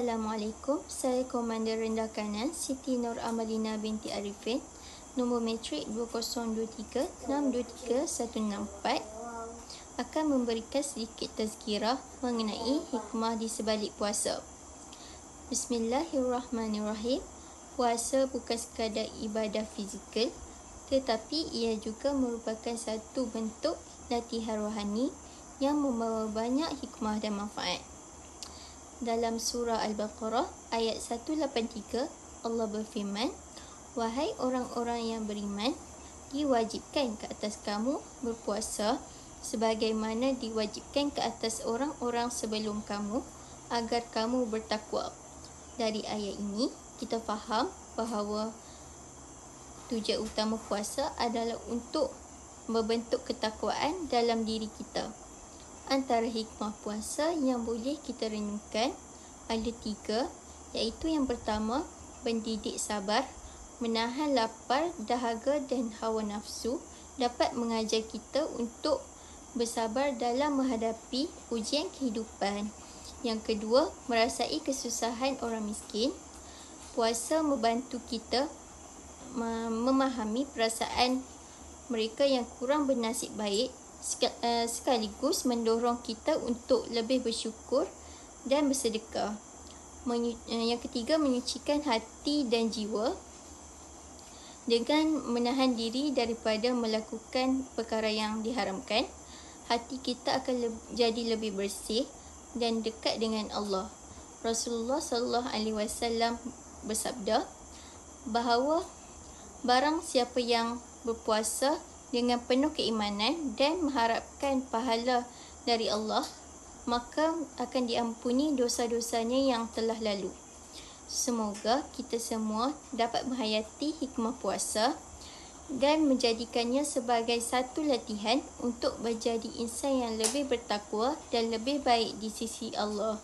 Assalamualaikum, saya Komander Rendah Kanan Siti Nur Amalina binti Arifin, nombor matrik 2023623164, akan memberikan sedikit tazkirah mengenai hikmah di sebalik puasa. Bismillahirrahmanirrahim. Puasa bukan sekadar ibadah fizikal, tetapi ia juga merupakan satu bentuk latihan rohani yang membawa banyak hikmah dan manfaat. Dalam surah Al-Baqarah ayat 183, Allah berfirman, "Wahai orang-orang yang beriman, diwajibkan ke atas kamu berpuasa sebagaimana diwajibkan ke atas orang-orang sebelum kamu agar kamu bertakwa." Dari ayat ini, kita faham bahawa tujuan utama puasa adalah untuk membentuk ketakwaan dalam diri kita. Antara hikmah puasa yang boleh kita renungkan ada 3, iaitu yang pertama, mendidik sabar. Menahan lapar, dahaga dan hawa nafsu dapat mengajar kita untuk bersabar dalam menghadapi ujian kehidupan. Yang kedua, merasai kesusahan orang miskin. Puasa membantu kita memahami perasaan mereka yang kurang bernasib baik, sekaligus mendorong kita untuk lebih bersyukur dan bersedekah. Yang ketiga, menyucikan hati dan jiwa. Dengan menahan diri daripada melakukan perkara yang diharamkan, hati kita akan jadi lebih bersih dan dekat dengan Allah. Rasulullah SAW bersabda bahawa barang siapa yang berpuasa dengan penuh keimanan dan mengharapkan pahala dari Allah, maka akan diampuni dosa-dosanya yang telah lalu. Semoga kita semua dapat menghayati hikmah puasa dan menjadikannya sebagai satu latihan untuk menjadi insan yang lebih bertakwa dan lebih baik di sisi Allah.